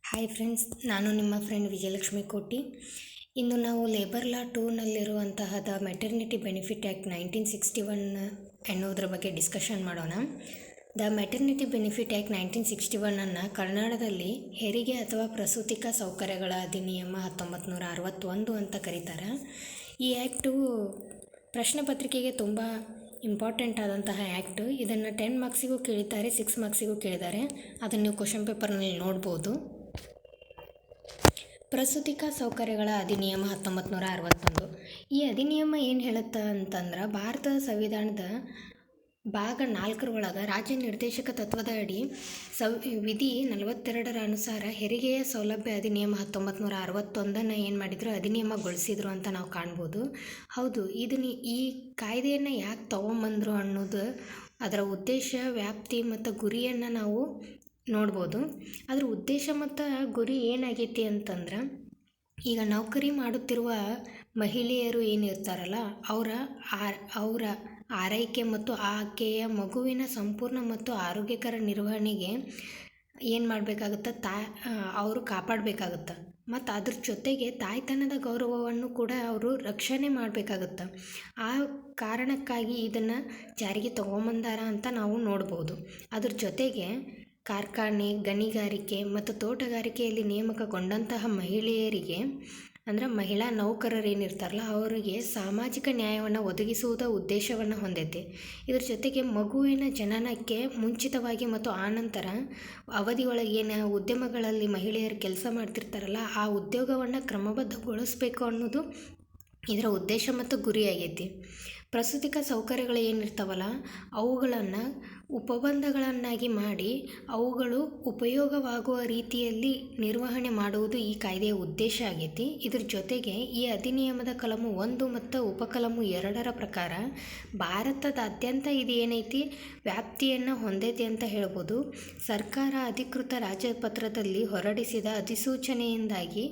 Hi friends, ನಾನು ನಿಮ್ಮ friend Vijayalakshmi Koti. ಇಂದು ನಾವು ಲೇಬರ್ ಲಾ 2ನಲ್ಲಿರುವಂತಹ ದ ಮೆಟರ್ನಿಟಿ ಬೆನಿಫಿಟ್ ಆ್ಯಕ್ಟ್ 1961 ಎನ್ನುವುದರ ಬಗ್ಗೆ ಡಿಸ್ಕಷನ್ ಮಾಡೋಣ. ದ ಮೆಟರ್ನಿಟಿ ಬೆನಿಫಿಟ್ ಆ್ಯಕ್ಟ್ 1961 ಕನ್ನಡದಲ್ಲಿ ಹೆರಿಗೆ ಅಥವಾ ಪ್ರಸೂತಿಕ ಸೌಕರ್ಯಗಳ ಅಧಿನಿಯಮ 1961 ಅಂತ ಕರೀತಾರೆ. ಈ ಆ್ಯಕ್ಟು ಪ್ರಶ್ನೆ ಪತ್ರಿಕೆಗೆ ತುಂಬ ಇಂಪಾರ್ಟೆಂಟ್ ಆದಂತಹ ಆ್ಯಕ್ಟು. ಇದನ್ನು 10 ಮಾರ್ಕ್ಸಿಗೂ ಕೇಳಿದ್ದಾರೆ, 6 ಮಾರ್ಕ್ಸಿಗೂ ಕೇಳಿದ್ದಾರೆ. ಅದನ್ನು ನೀವು ಕ್ವಶನ್ ಪೇಪರ್ನಲ್ಲಿ ನೋಡ್ಬೋದು. ಪ್ರಸೂತಿಕ ಸೌಕರ್ಯಗಳ ಅಧಿನಿಯಮ 1961. ಈ ಅಧಿನಿಯಮ ಏನು ಹೇಳುತ್ತೆ ಅಂತಂದ್ರೆ, ಭಾರತದ ಸಂವಿಧಾನದ ಭಾಗ 4 ರಾಜ್ಯ ನಿರ್ದೇಶಕ ತತ್ವದ ಅಡಿ ವಿಧಿ 42 ಅನುಸಾರ ಹೆರಿಗೆಯ ಸೌಲಭ್ಯ ಅಧಿನಿಯಮ 1961 ಏನು ಮಾಡಿದ್ರು, ಅಧಿನಿಯಮಗೊಳಿಸಿದ್ರು ಅಂತ ನಾವು ಕಾಣ್ಬೋದು. ಹೌದು, ಈ ಕಾಯ್ದೆಯನ್ನು ಯಾಕೆ ತೊಗೊಂಬಂದರು ಅನ್ನೋದು, ಅದರ ಉದ್ದೇಶ, ವ್ಯಾಪ್ತಿ ಮತ್ತು ಗುರಿಯನ್ನು ನಾವು ನೋಡ್ಬೋದು. ಅದ್ರ ಉದ್ದೇಶ ಮತ್ತು ಗುರಿ ಏನಾಗೈತಿ ಅಂತಂದ್ರೆ, ಈಗ ನೌಕರಿ ಮಾಡುತ್ತಿರುವ ಮಹಿಳೆಯರು ಏನಿರ್ತಾರಲ್ಲ, ಅವರ ಆರೈಕೆ ಮತ್ತು ಆಕೆಯ ಮಗುವಿನ ಸಂಪೂರ್ಣ ಮತ್ತು ಆರೋಗ್ಯಕರ ನಿರ್ವಹಣೆಗೆ ಏನು ಮಾಡಬೇಕಾಗುತ್ತೆ, ಅವರು ಕಾಪಾಡಬೇಕಾಗುತ್ತೆ. ಮತ್ತು ಅದ್ರ ಜೊತೆಗೆ ತಾಯ್ತನದ ಗೌರವವನ್ನು ಕೂಡ ಅವರು ರಕ್ಷಣೆ ಮಾಡಬೇಕಾಗುತ್ತೆ. ಆ ಕಾರಣಕ್ಕಾಗಿ ಇದನ್ನು ಜಾರಿಗೆ ತೊಗೊಂಬಂದಾರ ಅಂತ ನಾವು ನೋಡ್ಬೋದು. ಅದ್ರ ಜೊತೆಗೆ ಕಾರ್ಖಾನೆ, ಗಣಿಗಾರಿಕೆ ಮತ್ತು ತೋಟಗಾರಿಕೆಯಲ್ಲಿ ನೇಮಕಗೊಂಡಂತಹ ಮಹಿಳೆಯರಿಗೆ, ಅಂದರೆ ಮಹಿಳಾ ನೌಕರರು ಏನಿರ್ತಾರಲ್ಲ, ಅವರಿಗೆ ಸಾಮಾಜಿಕ ನ್ಯಾಯವನ್ನು ಒದಗಿಸುವುದ ಉದ್ದೇಶವನ್ನು ಹೊಂದೈತಿ. ಇದ್ರ ಜೊತೆಗೆ ಮಗುವಿನ ಜನನಕ್ಕೆ ಮುಂಚಿತವಾಗಿ ಮತ್ತು ಆನಂತರ ಅವಧಿಯೊಳಗೇನು ಉದ್ಯಮಗಳಲ್ಲಿ ಮಹಿಳೆಯರು ಕೆಲಸ ಮಾಡ್ತಿರ್ತಾರಲ್ಲ, ಆ ಉದ್ಯೋಗವನ್ನು ಕ್ರಮಬದ್ಧಗೊಳಿಸಬೇಕು ಅನ್ನೋದು ಇದರ ಉದ್ದೇಶ ಮತ್ತು ಗುರಿಯಾಗೈತಿ. ಪ್ರಸೂತಿಕ ಸೌಕರ್ಯಗಳು ಏನಿರ್ತಾವಲ್ಲ, ಅವುಗಳನ್ನು ಉಪಬಂಧಗಳನ್ನಾಗಿ ಮಾಡಿ ಅವುಗಳು ಉಪಯೋಗವಾಗುವ ರೀತಿಯಲ್ಲಿ ನಿರ್ವಹಣೆ ಮಾಡುವುದು ಈ ಕಾಯ್ದೆಯ ಉದ್ದೇಶ ಆಗೈತಿ. ಇದ್ರ ಜೊತೆಗೆ ಈ ಅಧಿನಿಯಮದ ಕಲಮು 1 ಮತ್ತು ಉಪಕಲಮು 2 ಪ್ರಕಾರ ಭಾರತದಾದ್ಯಂತ ಇದು ಏನೈತಿ, ವ್ಯಾಪ್ತಿಯನ್ನು ಹೊಂದೈತಿ ಅಂತ ಹೇಳ್ಬೋದು. ಸರ್ಕಾರ ಅಧಿಕೃತ ರಾಜ್ಯಪತ್ರದಲ್ಲಿ ಹೊರಡಿಸಿದ ಅಧಿಸೂಚನೆಯಿಂದಾಗಿ,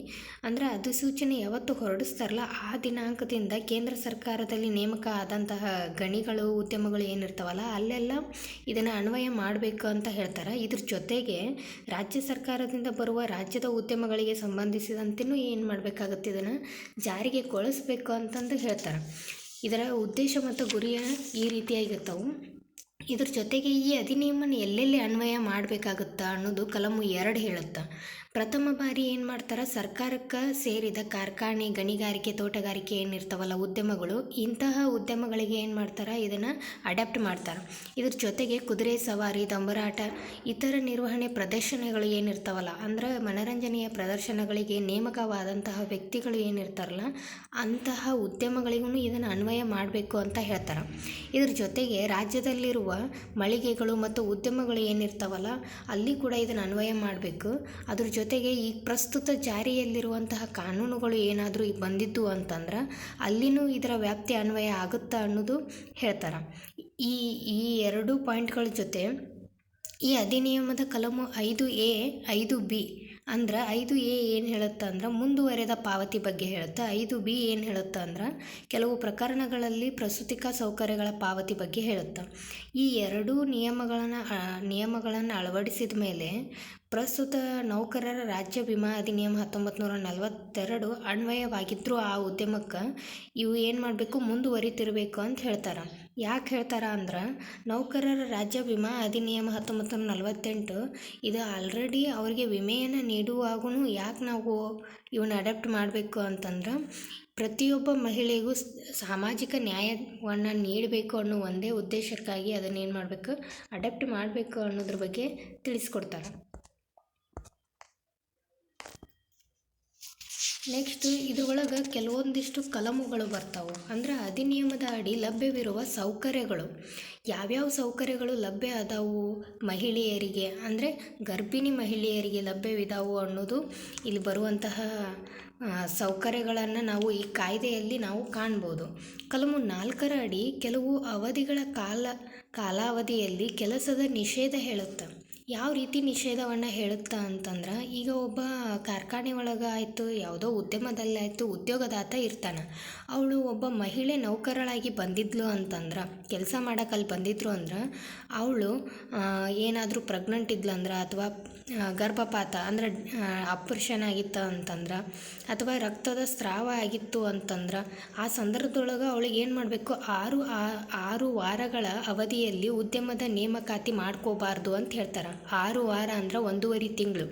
ಅಂದರೆ ಅಧಿಸೂಚನೆ ಯಾವತ್ತು ಹೊರಡಿಸ್ತಾರಲ್ಲ ಆ ದಿನಾಂಕದಿಂದ ಕೇಂದ್ರ ಸರ್ಕಾರದಲ್ಲಿ ನೇಮಕ ಆದಂತಹ ಗಣಿಗಳು, ಉದ್ಯಮಗಳು ಏನಿರ್ತಾವಲ್ಲ, ಅಲ್ಲೆಲ್ಲ ಇದನ್ನು ಅನ್ವಯ ಮಾಡಬೇಕು ಅಂತ ಹೇಳ್ತಾರೆ. ಇದ್ರ ಜೊತೆಗೆ ರಾಜ್ಯ ಸರ್ಕಾರದಿಂದ ಬರುವ ರಾಜ್ಯದ ಉದ್ಯಮಗಳಿಗೆ ಸಂಬಂಧಿಸಿದಂತೆಯೂ ಏನು ಮಾಡಬೇಕಾಗುತ್ತೆ, ಇದನ್ನು ಜಾರಿಗೆಗೊಳಿಸಬೇಕು ಅಂತಂದು ಹೇಳ್ತಾರೆ. ಇದರ ಉದ್ದೇಶ ಮತ್ತು ಗುರಿಯ ಈ ರೀತಿಯಾಗಿರ್ತಾವೆ. ಇದ್ರ ಜೊತೆಗೆ ಈ ಅಧಿನಿಯಮನ ಎಲ್ಲೆಲ್ಲಿ ಅನ್ವಯ ಮಾಡಬೇಕಾಗುತ್ತಾ ಅನ್ನೋದು ಕಲಮು 2 ಹೇಳುತ್ತೆ. ಪ್ರಥಮ ಬಾರಿ ಏನು ಮಾಡ್ತಾರೆ, ಸರ್ಕಾರಕ್ಕೆ ಸೇರಿದ ಕಾರ್ಖಾನೆ, ಗಣಿಗಾರಿಕೆ, ತೋಟಗಾರಿಕೆ ಏನಿರ್ತಾವಲ್ಲ ಉದ್ಯಮಗಳು, ಇಂತಹ ಉದ್ಯಮಗಳಿಗೆ ಏನು ಮಾಡ್ತಾರೆ, ಇದನ್ನು ಅಡ್ಯಾಪ್ಟ್ ಮಾಡ್ತಾರೆ. ಇದ್ರ ಜೊತೆಗೆ ಕುದುರೆ ಸವಾರಿ, ದಂಬರಾಟ, ಇತರ ನಿರ್ವಹಣೆ ಪ್ರದರ್ಶನಗಳು ಏನಿರ್ತಾವಲ್ಲ, ಅಂದ್ರೆ ಮನರಂಜನೆಯ ಪ್ರದರ್ಶನಗಳಿಗೆ ನೇಮಕವಾದಂತಹ ವ್ಯಕ್ತಿಗಳು ಏನಿರ್ತಾರಲ್ಲ, ಅಂತಹ ಉದ್ಯಮಗಳಿಗೂ ಇದನ್ನು ಅನ್ವಯ ಮಾಡಬೇಕು ಅಂತ ಹೇಳ್ತಾರೆ. ಇದ್ರ ಜೊತೆಗೆ ರಾಜ್ಯದಲ್ಲಿರುವ ಮಳಿಗೆಗಳು ಮತ್ತು ಉದ್ಯಮಗಳು ಏನಿರ್ತಾವಲ್ಲ, ಅಲ್ಲಿ ಕೂಡ ಇದನ್ನು ಅನ್ವಯ ಮಾಡಬೇಕು. ಅದ್ರ ಜೊತೆಗೆ ಈ ಪ್ರಸ್ತುತ ಜಾರಿಯಲ್ಲಿರುವಂತಹ ಕಾನೂನುಗಳು ಏನಾದರೂ ಬಂದಿದ್ದು ಅಂತಂದ್ರೆ ಅಲ್ಲಿನೂ ಇದರ ವ್ಯಾಪ್ತಿ ಅನ್ವಯ ಆಗುತ್ತಾ ಅನ್ನೋದು ಹೇಳ್ತಾರೆ. ಈ 2 ಪಾಯಿಂಟ್ಗಳ ಜೊತೆ ಈ ಅಧಿನಿಯಮದ ಕಲಮು 5A 5B, ಅಂದ್ರೆ 5A ಏನು ಹೇಳುತ್ತೆ ಅಂದ್ರೆ ಮುಂದುವರೆದ ಪಾವತಿ ಬಗ್ಗೆ ಹೇಳುತ್ತೆ. 5B ಏನು ಹೇಳುತ್ತೆ ಅಂದ್ರೆ ಕೆಲವು ಪ್ರಕರಣಗಳಲ್ಲಿ ಪ್ರಸೂತಿಕ ಸೌಕರ್ಯಗಳ ಪಾವತಿ ಬಗ್ಗೆ ಹೇಳುತ್ತೆ. ಈ 2 ನಿಯಮಗಳನ್ನು ಅಳವಡಿಸಿದ ಮೇಲೆ ಪ್ರಸ್ತುತ ನೌಕರರ ರಾಜ್ಯ ವಿಮಾ ಅಧಿನಿಯಮ 1942 ಅನ್ವಯವಾಗಿದ್ದರೂ ಆ ಉದ್ಯಮಕ್ಕೆ ಇವು ಏನು ಮಾಡಬೇಕು, ಮುಂದುವರಿತಿರಬೇಕು ಅಂತ ಹೇಳ್ತಾರೆ. ಯಾಕೆ ಹೇಳ್ತಾರೆ ಅಂದ್ರೆ, ನೌಕರರ ರಾಜ್ಯ ವಿಮಾ ಅಧಿನಿಯಮ 1948 ಇದು ಆಲ್ರೆಡಿ ಅವರಿಗೆ ವಿಮೆಯನ್ನು ನೀಡುವಾಗೂ ಯಾಕೆ ನಾವು ಇವನ್ನ ಅಡಾಪ್ಟ್ ಮಾಡಬೇಕು ಅಂತಂದ್ರೆ, ಪ್ರತಿಯೊಬ್ಬ ಮಹಿಳೆಗೂ ಸಾಮಾಜಿಕ ನ್ಯಾಯವನ್ನು ನೀಡಬೇಕು ಅನ್ನೋ ಒಂದೇ ಉದ್ದೇಶಕ್ಕಾಗಿ ಅದನ್ನೇನು ಮಾಡಬೇಕು, ಅಡಾಪ್ಟ್ ಮಾಡಬೇಕು ಅನ್ನೋದ್ರ ಬಗ್ಗೆ ತಿಳಿಸ್ಕೊಡ್ತಾರೆ. ನೆಕ್ಸ್ಟು ಇದ್ರೊಳಗೆ ಕೆಲವೊಂದಿಷ್ಟು ಕಲಮುಗಳು ಬರ್ತಾವೆ. ಅಂದ್ರೆ ಅಧಿನಿಯಮದ ಅಡಿ ಲಭ್ಯವಿರುವ ಸೌಕರ್ಯಗಳು, ಯಾವ್ಯಾವ ಸೌಕರ್ಯಗಳು ಲಭ್ಯ ಅದಾವು ಮಹಿಳೆಯರಿಗೆ, ಅಂದರೆ ಗರ್ಭಿಣಿ ಮಹಿಳೆಯರಿಗೆ ಲಭ್ಯವಿದಾವು ಅನ್ನೋದು ಇಲ್ಲಿ ಬರುವಂತಹ ಸೌಕರ್ಯಗಳನ್ನು ನಾವು ಈ ಕಾಯ್ದೆಯಲ್ಲಿ ನಾವು ಕಾಣ್ಬೋದು. ಕಲಮು 4 ಅಡಿ ಕೆಲವು ಅವಧಿಗಳ ಕಾಲಾವಧಿಯಲ್ಲಿ ಕೆಲಸದ ನಿಷೇಧ ಹೇಳುತ್ತೆ. ಯಾವ ರೀತಿ ನಿಷೇಧವನ್ನು ಹೇಳುತ್ತಾ ಅಂತಂದ್ರೆ, ಈಗ ಒಬ್ಬ ಕಾರ್ಖಾನೆ ಒಳಗೆ ಆಯಿತು, ಯಾವುದೋ ಉದ್ಯಮದಲ್ಲಾಯಿತು, ಉದ್ಯೋಗದಾತ ಇರ್ತಾನೆ. ಅವಳು ಒಬ್ಬ ಮಹಿಳೆ ನೌಕರಳಾಗಿ ಬಂದಿದ್ಲು ಅಂತಂದ್ರೆ ಕೆಲಸ ಮಾಡೋಕೆ ಅಲ್ಲಿ ಬಂದಿದ್ರು ಅಂದ್ರೆ ಅವಳು ಏನಾದರೂ ಪ್ರೆಗ್ನೆಂಟ್ ಇದ್ಲಂದ್ರೆ ಅಥವಾ ಗರ್ಭಪಾತ ಅಂದ್ರೆ ಆಪರೇಷನ್ ಆಗಿತ್ತು ಅಂತಂದ್ರೆ ಅಥವಾ ರಕ್ತದ ಸ್ರಾವ ಆಗಿತ್ತು ಅಂತಂದ್ರೆ ಆ ಸಂದರ್ಭದೊಳಗೆ ಅವಳಿಗೆ ಏನು ಮಾಡಬೇಕು, 6 ವಾರಗಳ ಅವಧಿಯಲ್ಲಿ ಉದ್ಯಮದ ನೇಮಕಾತಿ ಮಾಡ್ಕೋಬಾರ್ದು ಅಂತ ಹೇಳ್ತಾರೆ. 6 ವಾರ ಅಂದ್ರೆ 1.5 ತಿಂಗಳು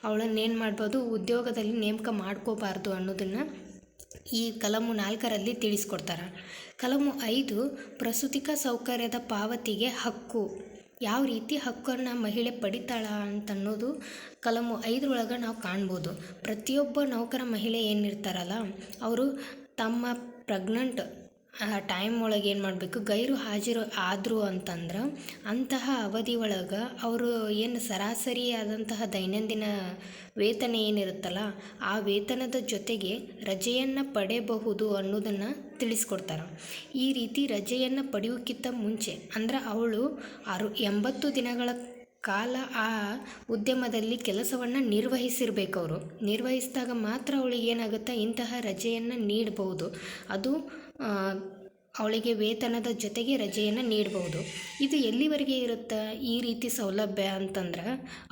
ಅವಳನ್ನು ಏನು ಮಾಡ್ಬೋದು, ಉದ್ಯೋಗದಲ್ಲಿ ನೇಮಕ ಮಾಡ್ಕೋಬಾರ್ದು ಅನ್ನೋದನ್ನು ಈ ಕಲಮು 4ರಲ್ಲಿ ತಿಳಿಸ್ಕೊಡ್ತಾರೆ. ಕಲಮು 5 ಪ್ರಸೂತಿಕ ಸೌಕರ್ಯದ ಪಾವತಿಗೆ ಹಕ್ಕು, ಯಾವ ರೀತಿ ಹಕ್ಕನ್ನು ಮಹಿಳೆ ಪಡಿತಾಳ ಅಂತನ್ನೋದು ಕಲಮು 5 ನಾವು ಕಾಣ್ಬೋದು. ಪ್ರತಿಯೊಬ್ಬ ನೌಕರ ಮಹಿಳೆ ಏನಿರ್ತಾರಲ್ಲ ಅವರು ತಮ್ಮ ಪ್ರೆಗ್ನೆಂಟ್ ಟೈಮ್ ಒಳಗೆ ಏನು ಮಾಡಬೇಕು, ಗೈರು ಹಾಜರು ಆದರು ಅಂತಂದ್ರೆ ಅಂತಹ ಅವಧಿ ಒಳಗೆ ಅವರು ಏನು ಸರಾಸರಿ ಆದಂತಹ ದೈನಂದಿನ ವೇತನ ಏನಿರುತ್ತಲ್ಲ ಆ ವೇತನದ ಜೊತೆಗೆ ರಜೆಯನ್ನು ಪಡೆಯಬಹುದು ಅನ್ನೋದನ್ನು ತಿಳಿಸ್ಕೊಡ್ತಾರೆ. ಈ ರೀತಿ ರಜೆಯನ್ನು ಪಡೆಯೋಕ್ಕಿಂತ ಮುಂಚೆ ಅಂದ್ರೆ ಅವಳು 80 ದಿನಗಳ ಕಾಲ ಆ ಉದ್ಯಮದಲ್ಲಿ ಕೆಲಸವನ್ನು ನಿರ್ವಹಿಸಿರ್ಬೇಕು. ಅವರು ನಿರ್ವಹಿಸಿದಾಗ ಮಾತ್ರ ಅವಳಿಗೆ ಏನಾಗುತ್ತೆ, ಇಂತಹ ರಜೆಯನ್ನು ನೀಡಬಹುದು. ಅದು ಅವಳಿಗೆ ವೇತನದ ಜೊತೆಗೆ ರಜೆಯನ್ನು ನೀಡಬಹುದು. ಇದು ಎಲ್ಲಿವರೆಗೆ ಇರುತ್ತೆ ಈ ರೀತಿ ಸೌಲಭ್ಯ ಅಂತಂದ್ರೆ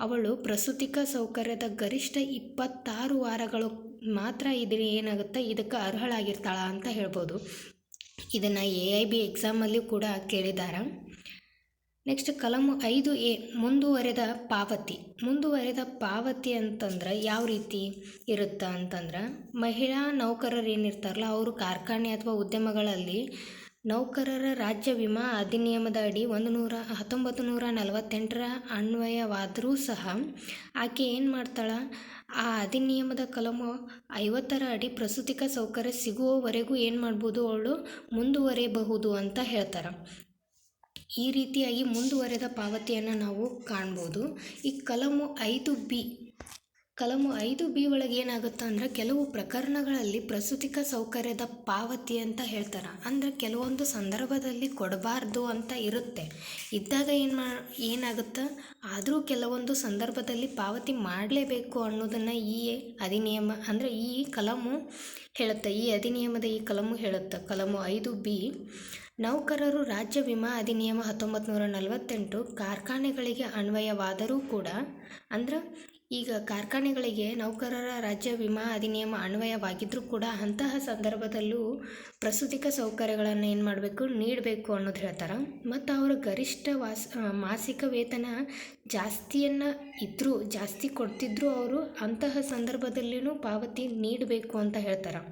ಅವಳು ಪ್ರಸೂತಿಕ ಸೌಕರ್ಯದ ಗರಿಷ್ಠ 26 ವಾರಗಳು ಮಾತ್ರ ಏನಾಗುತ್ತೆ ಇದಕ್ಕೆ ಅರ್ಹಳಾಗಿರ್ತಾಳ ಅಂತ ಹೇಳ್ಬೋದು. ಇದನ್ನು AIB ಎಕ್ಸಾಮಲ್ಲಿ ಕೂಡ ಕೇಳಿದ್ದಾರೆ. ನೆಕ್ಸ್ಟ್ ಕಲಮು 5A ಮುಂದುವರೆದ ಪಾವತಿ ಅಂತಂದ್ರೆ ಯಾವ ರೀತಿ ಇರುತ್ತೆ ಅಂತಂದ್ರೆ ಮಹಿಳಾ ನೌಕರರು ಏನಿರ್ತಾರಲ್ಲ ಅವರು ಕಾರ್ಖಾನೆ ಅಥವಾ ಉದ್ಯಮಗಳಲ್ಲಿ ನೌಕರರ ರಾಜ್ಯ ವಿಮಾ ಅಧಿನಿಯಮದ ಅಡಿ 1948 ಅನ್ವಯವಾದರೂ ಸಹ ಆಕೆ ಏನು ಮಾಡ್ತಾಳೆ, ಆ ಅಧಿನಿಯಮದ ಕಲಮು 50 ಅಡಿ ಪ್ರಸೂತಿಕ ಸೌಕರ್ಯ ಸಿಗುವವರೆಗೂ ಏನು ಮಾಡ್ಬೋದು, ಅವಳು ಮುಂದುವರೆಯಬಹುದು ಅಂತ ಹೇಳ್ತಾರೆ. ಈ ರೀತಿಯಾಗಿ ಮುಂದುವರೆದ ಪಾವತಿಯನ್ನು ನಾವು ಕಾಣ್ಬೋದು. ಈ ಕಲಮು 5B ಒಳಗೆ ಏನಾಗುತ್ತೆ ಅಂದ್ರೆ ಕೆಲವು ಪ್ರಕರಣಗಳಲ್ಲಿ ಪ್ರಸೂತಿಕ ಸೌಕರ್ಯದ ಪಾವತಿ ಅಂತ ಹೇಳ್ತಾರೆ. ಅಂದರೆ ಕೆಲವೊಂದು ಸಂದರ್ಭದಲ್ಲಿ ಕೊಡಬಾರ್ದು ಅಂತ ಇರುತ್ತೆ, ಇದ್ದಾಗ ಏನಾಗುತ್ತೆ ಆದರೂ ಕೆಲವೊಂದು ಸಂದರ್ಭದಲ್ಲಿ ಪಾವತಿ ಮಾಡಲೇಬೇಕು ಅನ್ನೋದನ್ನು ಈ ಅಧಿನಿಯಮ ಅಂದರೆ ಈ ಕಲಮು ಹೇಳುತ್ತೆ. ಈ ಅಧಿನಿಯಮದ ಈ ಕಲಮು ಹೇಳುತ್ತೆ. ಕಲಮು 5B ನೌಕರರು ರಾಜ್ಯ ವಿಮಾ ಅಧಿನಿಯಮ 1948 ಕಾರ್ಖಾನೆಗಳಿಗೆ ಅನ್ವಯವಾದರೂ ಕೂಡ ಅಂದ್ರೆ ಈಗ ಕಾರ್ಖಾನೆಗಳಿಗೆ ನೌಕರರ ರಾಜ್ಯ ವಿಮಾ ಅಧಿನಿಯಮ ಅನ್ವಯವಾಗಿದ್ದರೂ ಕೂಡ ಅಂತಹ ಸಂದರ್ಭದಲ್ಲೂ ಪ್ರಸೂತಿಕ ಸೌಕರ್ಯಗಳನ್ನು ಏನು ಮಾಡಬೇಕು, ನೀಡಬೇಕು ಅನ್ನೋದು ಹೇಳ್ತಾರೆ. ಮತ್ತು ಅವರ ಗರಿಷ್ಠ ಮಾಸಿಕ ವೇತನ ಜಾಸ್ತಿ ಕೊಡ್ತಿದ್ರು ಅವರು ಅಂತಹ ಸಂದರ್ಭದಲ್ಲಿಯೂ ಪಾವತಿ ನೀಡಬೇಕು ಅಂತ ಹೇಳ್ತಾರೆ.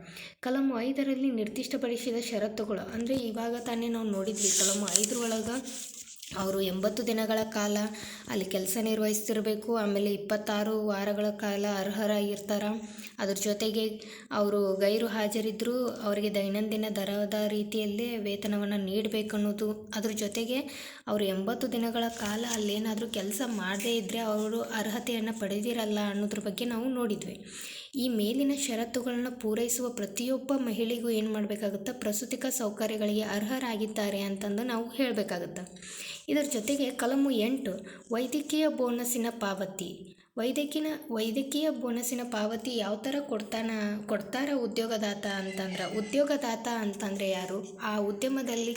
ಕಲಮು 5ರಲ್ಲಿ ನಿರ್ದಿಷ್ಟಪಡಿಸಿದ ಷರತ್ತುಗಳು ಅಂದರೆ ಇವಾಗ ತಾನೇ ನಾವು ನೋಡಿದ್ವಿ ಕಲಮು 5 ಒಳಗೆ ಅವರು 80 ದಿನಗಳ ಕಾಲ ಅಲ್ಲಿ ಕೆಲಸ ನಿರ್ವಹಿಸ್ತಿರಬೇಕು. ಆಮೇಲೆ 26 ವಾರಗಳ ಕಾಲ ಅರ್ಹರಾಗಿರ್ತಾರೆ. ಅದ್ರ ಜೊತೆಗೆ ಅವರು ಗೈರು ಹಾಜರಿದ್ದರೂ ಅವರಿಗೆ ದೈನಂದಿನ ದರದ ರೀತಿಯಲ್ಲೇ ವೇತನವನ್ನು ನೀಡಬೇಕು ಅನ್ನೋದು. ಅದ್ರ ಜೊತೆಗೆ ಅವರು 80 ದಿನಗಳ ಕಾಲ ಅಲ್ಲೇನಾದರೂ ಕೆಲಸ ಮಾಡದೇ ಇದ್ದರೆ ಅವರು ಅರ್ಹತೆಯನ್ನು ಪಡೆದಿರಲ್ಲ ಅನ್ನೋದ್ರ ಬಗ್ಗೆ ನಾವು ನೋಡಿದ್ವಿ. ಈ ಮೇಲಿನ ಷರತ್ತುಗಳನ್ನು ಪೂರೈಸುವ ಪ್ರತಿಯೊಬ್ಬ ಮಹಿಳೆಗೂ ಏನು ಮಾಡಬೇಕಾಗುತ್ತೆ, ಪ್ರಸೂತಿಕ ಸೌಕರ್ಯಗಳಿಗೆ ಅರ್ಹರಾಗಿದ್ದಾರೆ ಅಂತಂದು ನಾವು ಹೇಳಬೇಕಾಗುತ್ತೆ. ಇದರ ಜೊತೆಗೆ ಕಲಮು 8 ವೈದ್ಯಕೀಯ ಬೋನಸ್ಸಿನ ಪಾವತಿ. ವೈದ್ಯಕೀಯ ಬೋನಸ್ಸಿನ ಪಾವತಿ ಯಾವ ಥರ ಕೊಡ್ತಾರ ಉದ್ಯೋಗದಾತ ಅಂತಂದರೆ ಯಾರು, ಆ ಉದ್ಯಮದಲ್ಲಿ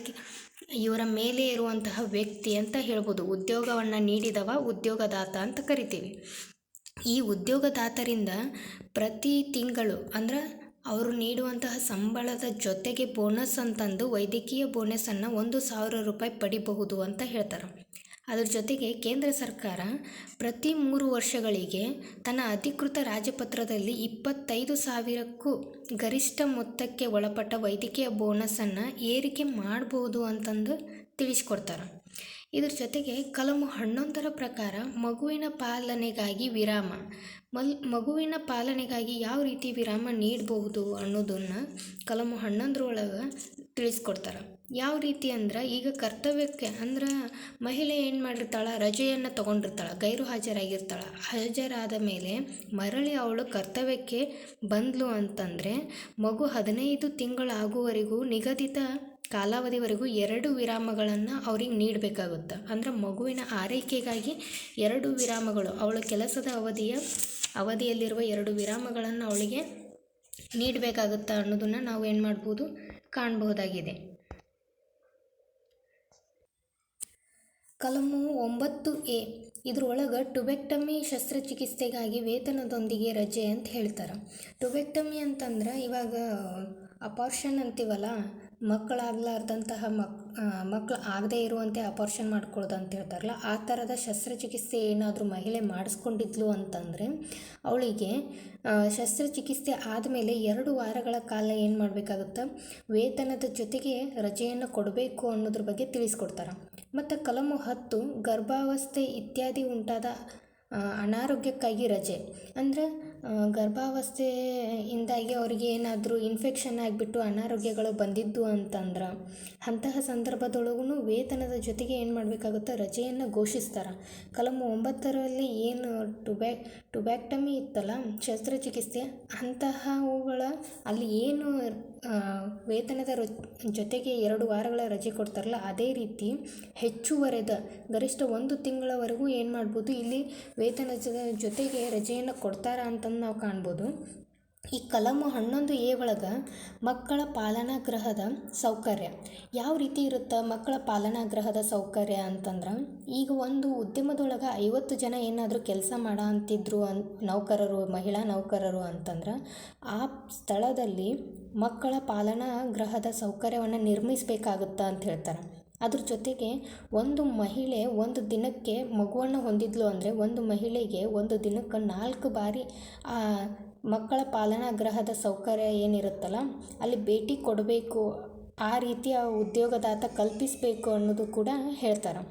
ಇವರ ಮೇಲೆ ಇರುವಂತಹ ವ್ಯಕ್ತಿ ಅಂತ ಹೇಳ್ಬೋದು. ಉದ್ಯೋಗವನ್ನು ನೀಡಿದವ ಉದ್ಯೋಗದಾತ ಅಂತ ಕರಿತೀವಿ. ಈ ಉದ್ಯೋಗದಾತರಿಂದ ಪ್ರತಿ ತಿಂಗಳು ಅಂದ್ರೆ ಅವರು ನೀಡುವಂತಹ ಸಂಬಳದ ಜೊತೆಗೆ ಬೋನಸ್ ಅಂತಂದು ವೈದ್ಯಕೀಯ ಬೋನಸನ್ನು 1,000 ರೂಪಾಯಿ ಪಡಿಬಹುದು ಅಂತ ಹೇಳ್ತಾರೆ. ಅದರ ಜೊತೆಗೆ ಕೇಂದ್ರ ಸರ್ಕಾರ ಪ್ರತಿ 3 ವರ್ಷಗಳಿಗೆ ತನ್ನ ಅಧಿಕೃತ ರಾಜಪತ್ರದಲ್ಲಿ 25,000ಕ್ಕೂ ಗರಿಷ್ಠ ಮೊತ್ತಕ್ಕೆ ಒಳಪಟ್ಟ ವೈದ್ಯಕೀಯ ಬೋನಸನ್ನು ಏರಿಕೆ ಮಾಡ್ಬೋದು ಅಂತಂದು ತಿಳಿಸ್ಕೊಡ್ತಾರೆ. ಇದ್ರ ಜೊತೆಗೆ ಕಲಮು 11ರ ಪ್ರಕಾರ ಮಗುವಿನ ಪಾಲನೆಗಾಗಿ ವಿರಾಮ. ಮಗುವಿನ ಪಾಲನೆಗಾಗಿ ಯಾವ ರೀತಿ ವಿರಾಮ ನೀಡಬಹುದು ಅನ್ನೋದನ್ನು ಕಲಮು 11ರೊಳಗೆ ತಿಳಿಸ್ಕೊಡ್ತಾರೆ. ಯಾವ ರೀತಿ ಅಂದ್ರೆ ಈಗ ಕರ್ತವ್ಯಕ್ಕೆ ಅಂದ್ರೆ ಮಹಿಳೆ ಏನು ಮಾಡಿರ್ತಾಳೆ, ರಜೆಯನ್ನು ತೊಗೊಂಡಿರ್ತಾಳೆ, ಗೈರು ಹಾಜರಾದ ಮೇಲೆ ಮರಳಿ ಅವಳು ಕರ್ತವ್ಯಕ್ಕೆ ಬಂದ್ಲು ಅಂತಂದರೆ ಮಗು 15 ತಿಂಗಳಾಗುವವರೆಗೂ ನಿಗದಿತ ಕಾಲಾವಧಿವರೆಗೂ 2 ವಿರಾಮಗಳನ್ನು ಅವ್ರಿಗೆ ನೀಡಬೇಕಾಗುತ್ತೆ. ಅಂದರೆ ಮಗುವಿನ ಆರೈಕೆಗಾಗಿ 2 ವಿರಾಮಗಳು, ಅವಳ ಕೆಲಸದ ಅವಧಿಯಲ್ಲಿರುವ 2 ವಿರಾಮಗಳನ್ನು ಅವಳಿಗೆ ನೀಡಬೇಕಾಗುತ್ತೆ ಅನ್ನೋದನ್ನು ನಾವು ಏನು ಮಾಡ್ಬೋದು, ಕಾಣಬಹುದಾಗಿದೆ. ಕಲಮು 9A ಇದ್ರೊಳಗೆ ಟುಬೆಕ್ಟಮಿ ಶಸ್ತ್ರಚಿಕಿತ್ಸೆಗಾಗಿ ವೇತನದೊಂದಿಗೆ ರಜೆ ಅಂತ ಹೇಳ್ತಾರೆ. ಟುಬೆಕ್ಟಮಿ ಅಂತಂದ್ರೆ ಇವಾಗ ಅಪಾರ್ಷನ್ ಅಂತೀವಲ್ಲ, ಮಕ್ಕಳಾಗಲಾರ್ದಂತಹ ಮಕ್ಕಳು ಆಗದೇ ಇರುವಂತೆ ಅಪಾರ್ಷನ್ ಮಾಡ್ಕೊಳ್ಳೋದು ಅಂತ ಹೇಳ್ತಾರಲ್ಲ, ಆ ಥರದ ಶಸ್ತ್ರಚಿಕಿತ್ಸೆ ಏನಾದರೂ ಮಹಿಳೆ ಮಾಡಿಸ್ಕೊಂಡಿದ್ಲು ಅಂತಂದರೆ ಅವಳಿಗೆ ಶಸ್ತ್ರಚಿಕಿತ್ಸೆ ಆದಮೇಲೆ 2 ವಾರಗಳ ಕಾಲ ಏನು ಮಾಡಬೇಕಾಗುತ್ತೆ, ವೇತನದ ಜೊತೆಗೆ ರಜೆಯನ್ನು ಕೊಡಬೇಕು ಅನ್ನೋದ್ರ ಬಗ್ಗೆ ತಿಳಿಸ್ಕೊಡ್ತಾರೆ. ಮತ್ತು ಕಲಮು 10 ಗರ್ಭಾವಸ್ಥೆ ಇತ್ಯಾದಿ ಉಂಟಾದ ಅನಾರೋಗ್ಯಕ್ಕಾಗಿ ರಜೆ. ಅಂದರೆ ಗರ್ಭಾವಸ್ಥೆಯಿಂದಾಗಿ ಅವರಿಗೆ ಏನಾದರೂ ಇನ್ಫೆಕ್ಷನ್ ಆಗಿಬಿಟ್ಟು ಅನಾರೋಗ್ಯಗಳು ಬಂದಿದ್ದು ಅಂತಂದ್ರೆ ಅಂತಹ ಸಂದರ್ಭದೊಳಗೂ ವೇತನದ ಜೊತೆಗೆ ಏನು ಮಾಡಬೇಕಾಗುತ್ತೆ, ರಜೆಯನ್ನು ಘೋಷಿಸ್ತಾರೆ. ಕಲಮು 9ರಲ್ಲಿ ಏನು ಟುಬ್ಯಾಕ್ಟಮಿ ಇತ್ತಲ್ಲ, ಶಸ್ತ್ರಚಿಕಿತ್ಸೆ, ಅಂತಹವುಗಳ ಅಲ್ಲಿ ಏನು ವೇತನದ ಜೊತೆಗೆ 2 ವಾರಗಳ ರಜೆ ಕೊಡ್ತಾರಲ್ಲ, ಅದೇ ರೀತಿ ಹೆಚ್ಚುವರೆದ ಗರಿಷ್ಠ 1 ತಿಂಗಳವರೆಗೂ ಏನು ಮಾಡ್ಬೋದು, ಇಲ್ಲಿ ವೇತನದ ಜೊತೆಗೆ ರಜೆಯನ್ನು ಕೊಡ್ತಾರ ಅಂತಂದು ನಾವು ಕಾಣ್ಬೋದು. ಈ ಕಲಮು 11A ಒಳಗೆ ಮಕ್ಕಳ ಪಾಲನಾಗೃಹದ ಸೌಕರ್ಯ ಯಾವ ರೀತಿ ಇರುತ್ತೆ. ಮಕ್ಕಳ ಪಾಲನಾಗೃಹದ ಸೌಕರ್ಯ ಅಂತಂದ್ರೆ, ಈಗ ಒಂದು ಉದ್ಯಮದೊಳಗೆ 50 ಜನ ಏನಾದರೂ ಕೆಲಸ ಮಾಡೋ ಅಂತಿದ್ರು ನೌಕರರು, ಮಹಿಳಾ ನೌಕರರು ಅಂತಂದ್ರೆ ಆ ಸ್ಥಳದಲ್ಲಿ ಮಕ್ಕಳ ಪಾಲನಾಗೃಹದ ಸೌಕರ್ಯವನ್ನು ನಿರ್ಮಿಸಬೇಕಾಗುತ್ತಾ ಅಂತ ಹೇಳ್ತಾರೆ. ಅದ್ರ ಜೊತೆಗೆ ಒಂದು ಮಹಿಳೆ ಒಂದು ದಿನಕ್ಕೆ ಮಗುವನ್ನು ಹೊಂದಿದ್ಲು ಅಂದರೆ ಒಂದು ಮಹಿಳೆಗೆ ಒಂದು ದಿನಕ್ಕೆ 4 ಬಾರಿ ಆ ಮಕ್ಕಳ ಪಾಲನಾಗೃಹದ ಸೌಕರ್ಯ ಏನಿರುತ್ತಲ್ಲ ಅಲ್ಲಿ ಭೇಟಿ ಕೊಡಬೇಕು, ಆ ರೀತಿಯ ಉದ್ಯೋಗದಾತ ಕಲ್ಪಿಸಬೇಕು ಅನ್ನೋದು ಕೂಡ ಹೇಳ್ತಾರೆ.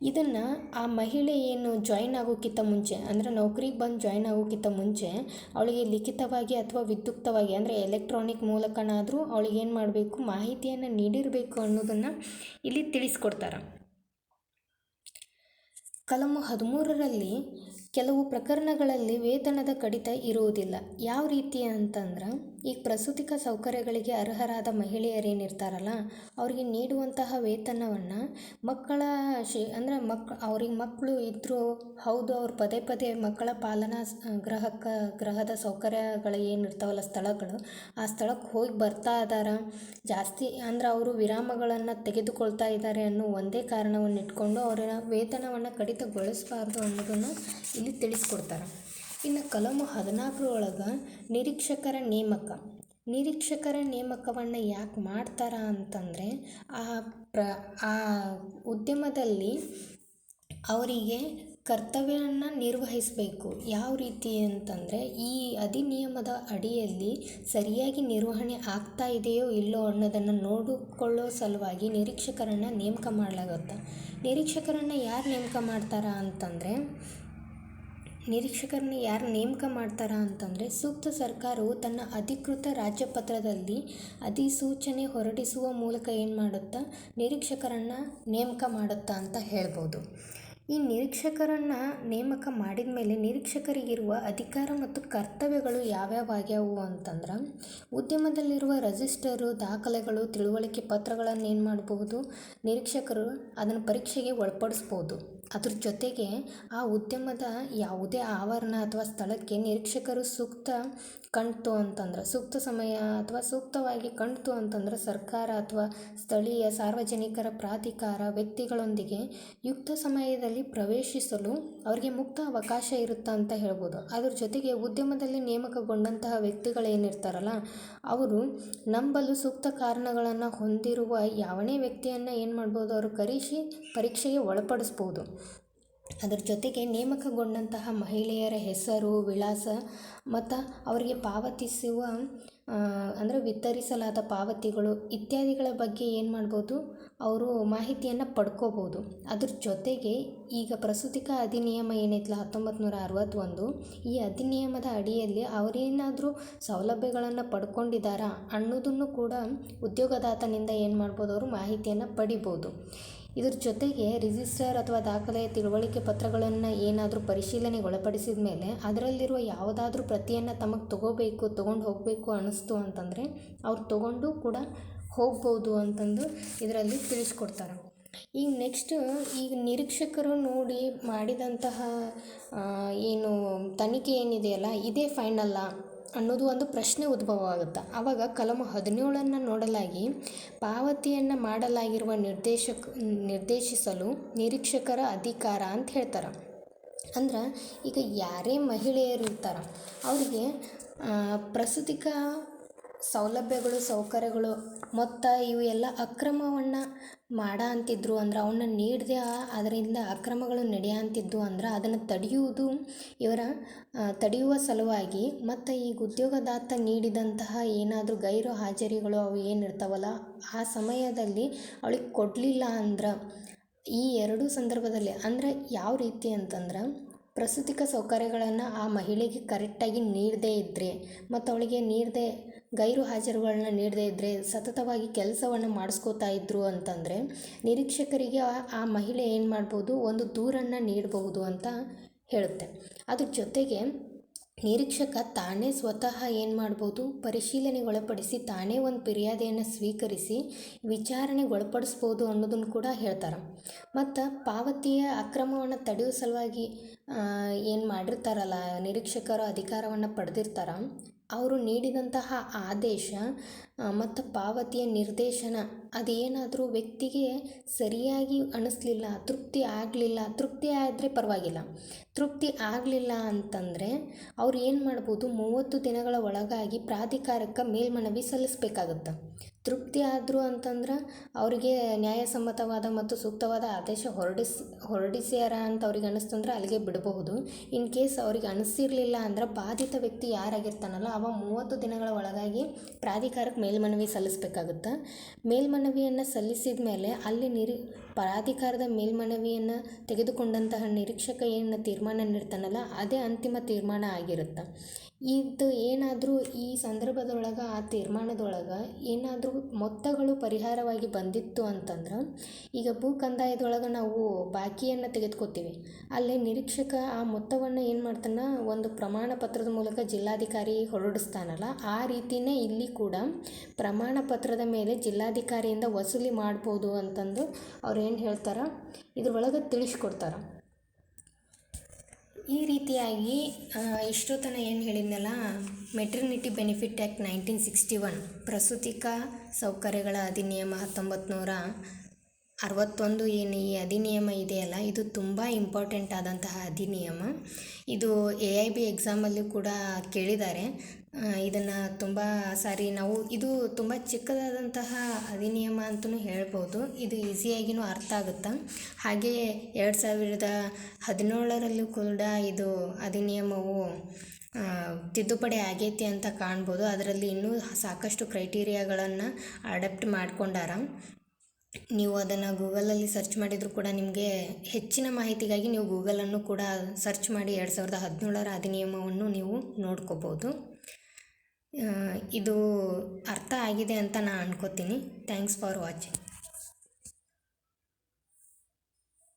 ಇದನ್ನು ಆ ಮಹಿಳೆ ಏನು ಜಾಯಿನ್ ಆಗೋಕ್ಕಿಂತ ಮುಂಚೆ, ಅಂದರೆ ನೌಕರಿಗೆ ಬಂದು ಜಾಯಿನ್ ಆಗೋಕ್ಕಿಂತ ಮುಂಚೆ ಅವಳಿಗೆ ಲಿಖಿತವಾಗಿ ಅಥವಾ ವಿದ್ಯುಕ್ತವಾಗಿ ಅಂದರೆ ಎಲೆಕ್ಟ್ರಾನಿಕ್ ಮೂಲಕನಾದರೂ ಅವಳಿಗೆ ಏನು ಮಾಡಬೇಕು, ಮಾಹಿತಿಯನ್ನು ನೀಡಿರಬೇಕು ಅನ್ನೋದನ್ನು ಇಲ್ಲಿ ತಿಳಿಸ್ಕೊಡ್ತಾರೆ. ಕಲಮು 13ರಲ್ಲಿ ಕೆಲವು ಪ್ರಕರಣಗಳಲ್ಲಿ ವೇತನದ ಕಡಿತ ಇರುವುದಿಲ್ಲ. ಯಾವ ರೀತಿ ಅಂತಂದ್ರೆ, ಈಗ ಪ್ರಸೂತಿಕ ಸೌಕರ್ಯಗಳಿಗೆ ಅರ್ಹರಾದ ಮಹಿಳೆಯರೇನಿರ್ತಾರಲ್ಲ ಅವರಿಗೆ ನೀಡುವಂತಹ ವೇತನವನ್ನು ಮಕ್ಕಳ ಅಂದರೆ ಅವ್ರಿಗೆ ಮಕ್ಕಳು ಇದ್ದರೂ ಹೌದು, ಅವ್ರು ಪದೇ ಪದೇ ಮಕ್ಕಳ ಪಾಲನಾ ಗೃಹದ ಸೌಕರ್ಯಗಳು ಏನಿರ್ತಾವಲ್ಲ ಸ್ಥಳಗಳು, ಆ ಸ್ಥಳಕ್ಕೆ ಹೋಗಿ ಬರ್ತಾ ಇದ್ದಾರೆ, ಜಾಸ್ತಿ ಅಂದ್ರೆ ಅವರು ವಿರಾಮಗಳನ್ನು ತೆಗೆದುಕೊಳ್ತಾ ಇದ್ದಾರೆ ಅನ್ನೋ ಒಂದೇ ಕಾರಣವನ್ನು ಇಟ್ಕೊಂಡು ಅವರ ವೇತನವನ್ನು ಕಡಿತಗೊಳಿಸಬಾರ್ದು ಅನ್ನೋದನ್ನು ಇಲ್ಲಿ ತಿಳಿಸ್ಕೊಡ್ತಾರೆ. ಇನ್ನು ಕಲಮು 14ರೊಳಗೆ ನಿರೀಕ್ಷಕರ ನೇಮಕವನ್ನು ಯಾಕೆ ಮಾಡ್ತಾರ ಅಂತಂದರೆ, ಆ ಉದ್ಯಮದಲ್ಲಿ ಅವರಿಗೆ ಕರ್ತವ್ಯವನ್ನು ನಿರ್ವಹಿಸಬೇಕು. ಯಾವ ರೀತಿ ಅಂತಂದರೆ, ಈ ಅಧಿನಿಯಮದ ಅಡಿಯಲ್ಲಿ ಸರಿಯಾಗಿ ನಿರ್ವಹಣೆ ಆಗ್ತಾ ಇದೆಯೋ ಇಲ್ಲೋ ಅನ್ನೋದನ್ನು ನೋಡಿಕೊಳ್ಳೋ ಸಲುವಾಗಿ ನಿರೀಕ್ಷಕರನ್ನು ನೇಮಕ ಮಾಡಲಾಗುತ್ತೆ. ನಿರೀಕ್ಷಕರನ್ನು ಯಾರು ನೇಮಕ ಮಾಡ್ತಾರಾ ಅಂತಂದರೆ ಸೂಕ್ತ ಸರ್ಕಾರವು ತನ್ನ ಅಧಿಕೃತ ರಾಜ್ಯಪತ್ರದಲ್ಲಿ ಅಧಿಸೂಚನೆ ಹೊರಡಿಸುವ ಮೂಲಕ ಏನು ಮಾಡುತ್ತಾ ನಿರೀಕ್ಷಕರನ್ನು ನೇಮಕ ಮಾಡುತ್ತಾ ಅಂತ ಹೇಳ್ಬೋದು. ಈ ನಿರೀಕ್ಷಕರನ್ನು ನೇಮಕ ಮಾಡಿದ ಮೇಲೆ ನಿರೀಕ್ಷಕರಿಗಿರುವ ಅಧಿಕಾರ ಮತ್ತು ಕರ್ತವ್ಯಗಳು ಯಾವ್ಯಾವು ಅಂತಂದ್ರೆ, ಉದ್ಯಮದಲ್ಲಿರುವ ರಿಜಿಸ್ಟರು, ದಾಖಲೆಗಳು, ತಿಳುವಳಿಕೆ ಪತ್ರಗಳನ್ನು ಏನು ಮಾಡಬಹುದು, ನಿರೀಕ್ಷಕರು ಅದನ್ನು ಪರೀಕ್ಷೆಗೆ ಒಳಪಡಿಸ್ಬೋದು. ಅದ್ರ ಜೊತೆಗೆ ಆ ಉದ್ಯಮದ ಯಾವುದೇ ಆವರಣ ಅಥವಾ ಸ್ಥಳಕ್ಕೆ ನಿರೀಕ್ಷಕರು ಸೂಕ್ತ ಸಮಯ ಅಥವಾ ಸೂಕ್ತವಾಗಿ ಕಾಣ್ತು ಅಂತಂದ್ರೆ ಸರ್ಕಾರ ಅಥವಾ ಸ್ಥಳೀಯ ಸಾರ್ವಜನಿಕರ ಪ್ರಾಧಿಕಾರ ವ್ಯಕ್ತಿಗಳೊಂದಿಗೆ ಯುಕ್ತ ಸಮಯದಲ್ಲಿ ಪ್ರವೇಶಿಸಲು ಅವರಿಗೆ ಮುಕ್ತ ಅವಕಾಶ ಇರುತ್ತೆ ಅಂತ ಹೇಳ್ಬೋದು. ಅದ್ರ ಜೊತೆಗೆ ಉದ್ಯಮದಲ್ಲಿ ನೇಮಕಗೊಂಡಂತಹ ವ್ಯಕ್ತಿಗಳೇನಿರ್ತಾರಲ್ಲ ಅವರು ನಂಬಲು ಸೂಕ್ತ ಕಾರಣಗಳನ್ನು ಹೊಂದಿರುವ ಯಾವನೇ ವ್ಯಕ್ತಿಯನ್ನು ಏನು ಮಾಡ್ಬೋದು, ಅವರು ಕರೆಸಿ ಪರೀಕ್ಷೆಗೆ ಒಳಪಡಿಸ್ಬೋದು. ಅದರ ಜೊತೆಗೆ ನೇಮಕಗೊಂಡಂತಹ ಮಹಿಳೆಯರ ಹೆಸರು, ವಿಳಾಸ ಮತ್ತು ಅವರಿಗೆ ಪಾವತಿಸುವ ಅಂದರೆ ವಿತರಿಸಲಾದ ಪಾವತಿಗಳು ಇತ್ಯಾದಿಗಳ ಬಗ್ಗೆ ಏನು ಮಾಡ್ಬೋದು, ಅವರು ಮಾಹಿತಿಯನ್ನು ಪಡ್ಕೋಬೋದು. ಅದ್ರ ಜೊತೆಗೆ ಈಗ ಪ್ರಸೂತಿಕ ಅಧಿನಿಯಮ ಏನೈತಲ್ಲ 1961, ಈ ಅಧಿನಿಯಮದ ಅಡಿಯಲ್ಲಿ ಅವರೇನಾದರೂ ಸೌಲಭ್ಯಗಳನ್ನು ಪಡ್ಕೊಂಡಿದ್ದಾರಾ ಅನ್ನೋದನ್ನು ಕೂಡ ಉದ್ಯೋಗದಾತನಿಂದ ಏನು ಮಾಡ್ಬೋದು, ಅವರು ಮಾಹಿತಿಯನ್ನು ಪಡಿಬೋದು. ಇದ್ರ ಜೊತೆಗೆ ರಿಜಿಸ್ಟರ್ ಅಥವಾ ದಾಖಲೆಯ ತಿಳುವಳಿಕೆ ಪತ್ರಗಳನ್ನು ಏನಾದರೂ ಪರಿಶೀಲನೆಗೆ ಒಳಪಡಿಸಿದ ಮೇಲೆ ಅದರಲ್ಲಿರುವ ಯಾವುದಾದ್ರೂ ಪ್ರತಿಯನ್ನು ತಮಗೆ ತೊಗೊಂಡು ಹೋಗಬೇಕು ಅನ್ನಿಸ್ತು ಅಂತಂದರೆ ಅವ್ರು ತೊಗೊಂಡು ಕೂಡ ಹೋಗ್ಬೋದು ಅಂತಂದು ಇದರಲ್ಲಿ ತಿಳಿಸ್ಕೊಡ್ತಾರೆ. ಈಗ ನೆಕ್ಸ್ಟ್ ಈಗ ನಿರೀಕ್ಷಕರು ನೋಡಿ ಮಾಡಿದಂತಹ ಏನು ತನಿಖೆ ಏನಿದೆಯಲ್ಲ ಇದೇ ಫೈನಲ್ಲ, ಅನ್ನೋದು ಒಂದು ಪ್ರಶ್ನೆ ಉದ್ಭವ ಆಗುತ್ತೆ. ಆವಾಗ ಕಲಮು 17 ನೋಡಲಾಗಿ ಪಾವತಿಯನ್ನು ಮಾಡಲಾಗಿರುವ ನಿರ್ದೇಶಿಸಲು ನಿರೀಕ್ಷಕರ ಅಧಿಕಾರ ಅಂತ ಹೇಳ್ತಾರೆ. ಅಂದ್ರೆ ಈಗ ಯಾರೇ ಮಹಿಳೆಯರು ಇರ್ತಾರೆ ಅವರಿಗೆ ಪ್ರಸೂತಿಕ ಸೌಲಭ್ಯಗಳು, ಸೌಕರ್ಯಗಳು ಮೊತ್ತ ಇವು ಎಲ್ಲ ಅಕ್ರಮವನ್ನು ಅಂತಿದ್ರು ಅಂದ್ರೆ ಅವನ್ನ ನೀಡದೆ ಅದರಿಂದ ಅಕ್ರಮಗಳು ನಡೆಯಂತಿದ್ದು ಅಂದ್ರೆ ಅದನ್ನು ತಡೆಯುವ ಸಲುವಾಗಿ ಮತ್ತು ಈಗ ಉದ್ಯೋಗದಾತ ನೀಡಿದಂತಹ ಏನಾದರೂ ಗೈರು ಹಾಜರಿಗಳು ಅವು ಏನಿರ್ತಾವಲ್ಲ ಆ ಸಮಯದಲ್ಲಿ ಅವಳಿಗೆ ಕೊಡಲಿಲ್ಲ ಅಂದ್ರೆ ಈ ಎರಡೂ ಸಂದರ್ಭದಲ್ಲಿ ಅಂದರೆ ಯಾವ ರೀತಿ ಅಂತಂದ್ರೆ ಪ್ರಸೂತಿಕ ಸೌಕರ್ಯಗಳನ್ನು ಆ ಮಹಿಳೆಗೆ ಕರೆಕ್ಟಾಗಿ ನೀಡದೇ ಇದ್ದರೆ ಮತ್ತು ಅವಳಿಗೆ ಗೈರು ಹಾಜರುಗಳನ್ನ ನೀಡದೇ ಇದ್ದರೆ ಸತತವಾಗಿ ಕೆಲಸವನ್ನು ಮಾಡಿಸ್ಕೋತಾ ಇದ್ದರು ಅಂತಂದರೆ ನಿರೀಕ್ಷಕರಿಗೆ ಆ ಮಹಿಳೆ ಏನು ಮಾಡ್ಬೋದು, ಒಂದು ದೂರನ್ನು ನೀಡಬಹುದು ಅಂತ ಹೇಳುತ್ತೆ. ಅದ್ರ ಜೊತೆಗೆ ನಿರೀಕ್ಷಕ ತಾನೇ ಸ್ವತಃ ಏನು ಮಾಡ್ಬೋದು, ಪರಿಶೀಲನೆಗೊಳಪಡಿಸಿ ತಾನೇ ಒಂದು ಫಿರ್ಯಾದಿಯನ್ನು ಸ್ವೀಕರಿಸಿ ವಿಚಾರಣೆಗೊಳಪಡಿಸ್ಬೋದು ಅನ್ನೋದನ್ನು ಕೂಡ ಹೇಳ್ತಾರೆ. ಮತ್ತು ಪಾವತಿಯ ಅಕ್ರಮವನ್ನು ತಡೆಯುವ ಸಲುವಾಗಿ ಏನು ಮಾಡಿರ್ತಾರಲ್ಲ ನಿರೀಕ್ಷಕರು ಅಧಿಕಾರವನ್ನು ಪಡೆದಿರ್ತಾರೆ, ಅವರು ನೀಡಿದಂತಹ ಆದೇಶ ಮತ್ತು ಪಾವತಿಯ ನಿರ್ದೇಶನ ಅದೇನಾದರೂ ವ್ಯಕ್ತಿಗೆ ಸರಿಯಾಗಿ ಅನ್ನಿಸ್ಲಿಲ್ಲ, ತೃಪ್ತಿ ಆದರೆ ಪರವಾಗಿಲ್ಲ. ತೃಪ್ತಿ ಆಗಲಿಲ್ಲ ಅಂತಂದರೆ ಅವ್ರು ಏನು ಮಾಡ್ಬೋದು, 30 ದಿನಗಳ ಒಳಗಾಗಿ ಪ್ರಾಧಿಕಾರಕ್ಕೆ ಮೇಲ್ಮನವಿ ಸಲ್ಲಿಸಬೇಕಾಗತ್ತೆ. ತೃಪ್ತಿ ಆದರು ಅಂತಂದ್ರೆ ಅವರಿಗೆ ನ್ಯಾಯಸಮ್ಮತವಾದ ಮತ್ತು ಸೂಕ್ತವಾದ ಆದೇಶ ಹೊರಡಿಸ್ಯಾರ ಅಂತ ಅವ್ರಿಗೆ ಅನ್ನಿಸ್ತಂದ್ರೆ ಅಲ್ಲಿಗೆ ಬಿಡಬಹುದು. ಇನ್ ಕೇಸ್ ಅವ್ರಿಗೆ ಅನಿಸಿರಲಿಲ್ಲ ಅಂದ್ರೆ ಬಾಧಿತ ವ್ಯಕ್ತಿ ಯಾರಾಗಿರ್ತಾನಲ್ಲ ಅವ 30 ದಿನಗಳ ಒಳಗಾಗಿ ಪ್ರಾಧಿಕಾರಕ್ಕೆ ಮೇಲ್ಮನವಿ ಸಲ್ಲಿಸಬೇಕಾಗುತ್ತೆ. ಮೇಲ್ಮನವಿಯನ್ನು ಸಲ್ಲಿಸಿದ ಮೇಲೆ ಅಲ್ಲಿ ಪ್ರಾಧಿಕಾರದ ಮೇಲ್ಮನವಿಯನ್ನು ತೆಗೆದುಕೊಂಡಂತಹ ನಿರೀಕ್ಷಕ ಏನು ತೀರ್ಮಾನ ನೀಡ್ತಾನಲ್ಲ ಅದೇ ಅಂತಿಮ ತೀರ್ಮಾನ ಆಗಿರುತ್ತೆ. ಇದು ಏನಾದರೂ ಈ ಸಂದರ್ಭದೊಳಗೆ ಆ ತೀರ್ಮಾನದೊಳಗೆ ಏನಾದರೂ ಮೊತ್ತಗಳು ಪರಿಹಾರವಾಗಿ ಬಂದಿತ್ತು ಅಂತಂದ್ರೆ, ಈಗ ಭೂ ಕಂದಾಯದೊಳಗೆ ನಾವು ಬಾಕಿಯನ್ನು ತೆಗೆದುಕೊತೀವಿ, ಅಲ್ಲಿ ನಿರೀಕ್ಷಕ ಆ ಮೊತ್ತವನ್ನು ಏನು ಮಾಡ್ತಾನೆ, ಒಂದು ಪ್ರಮಾಣ ಪತ್ರದ ಮೂಲಕ ಜಿಲ್ಲಾಧಿಕಾರಿ ಹೊರಡಿಸ್ತಾನಲ್ಲ ಆ ರೀತಿಯೇ ಇಲ್ಲಿ ಕೂಡ ಪ್ರಮಾಣ ಪತ್ರದ ಮೇಲೆ ಜಿಲ್ಲಾಧಿಕಾರಿಯಿಂದ ವಸೂಲಿ ಮಾಡ್ಬೋದು ಅಂತಂದು ಅವ್ರು ಏನು ಹೇಳ್ತಾರೆ ಇದ್ರೊಳಗೆ ತಿಳಿಸ್ಕೊಡ್ತಾರೆ. ಈ ರೀತಿಯಾಗಿ ಇಷ್ಟೊತ್ತನ ಏನು ಹೇಳಿದ್ನಲ್ಲ, ಮೆಟರ್ನಿಟಿ ಬೆನಿಫಿಟ್ ಆ್ಯಕ್ಟ್ 1961 ಪ್ರಸೂತಿಕ ಸೌಕರ್ಯಗಳ ಅಧಿನಿಯಮ 1961 ಏನು ಈ ಅಧಿನಿಯಮ ಇದೆಯಲ್ಲ ಇದು ತುಂಬ ಇಂಪಾರ್ಟೆಂಟ್ ಆದಂತಹ ಅಧಿನಿಯಮ. ಇದು AIB ಎಕ್ಸಾಮಲ್ಲಿ ಕೂಡ ಕೇಳಿದ್ದಾರೆ. ಇದನ್ನು ತುಂಬ ಸಾರಿ ಇದು ತುಂಬ ಚಿಕ್ಕದಾದಂತಹ ಅಧಿನಿಯಮ ಅಂತಲೂ ಹೇಳ್ಬೋದು. ಇದು ಈಸಿಯಾಗಿಯೂ ಅರ್ಥ ಆಗುತ್ತೆ. ಹಾಗೆಯೇ 2017ರಲ್ಲೂ ಕೂಡ ಇದು ಅಧಿನಿಯಮವು ತಿದ್ದುಪಡಿ ಆಗೈತಿ ಅಂತ ಕಾಣ್ಬೋದು. ಅದರಲ್ಲಿ ಇನ್ನೂ ಸಾಕಷ್ಟು ಕ್ರೈಟೀರಿಯಾಗಳನ್ನು ಅಡಾಪ್ಟ್ ಮಾಡ್ಕೊಂಡಾರ. ನೀವು ಅದನ್ನು ಗೂಗಲಲ್ಲಿ ಸರ್ಚ್ ಮಾಡಿದರೂ ಕೂಡ ನಿಮಗೆ ಹೆಚ್ಚಿನ ಮಾಹಿತಿಗಾಗಿ ನೀವು ಗೂಗಲನ್ನು ಕೂಡ ಸರ್ಚ್ ಮಾಡಿ 2017ರ ಅಧಿನಿಯಮವನ್ನು ನೀವು ನೋಡ್ಕೋಬೋದು. ಇದು ಅರ್ಥ ಆಗಿದೆ ಅಂತ ನಾನು ಅನ್ಕೋತೀನಿ. Thanks for watching.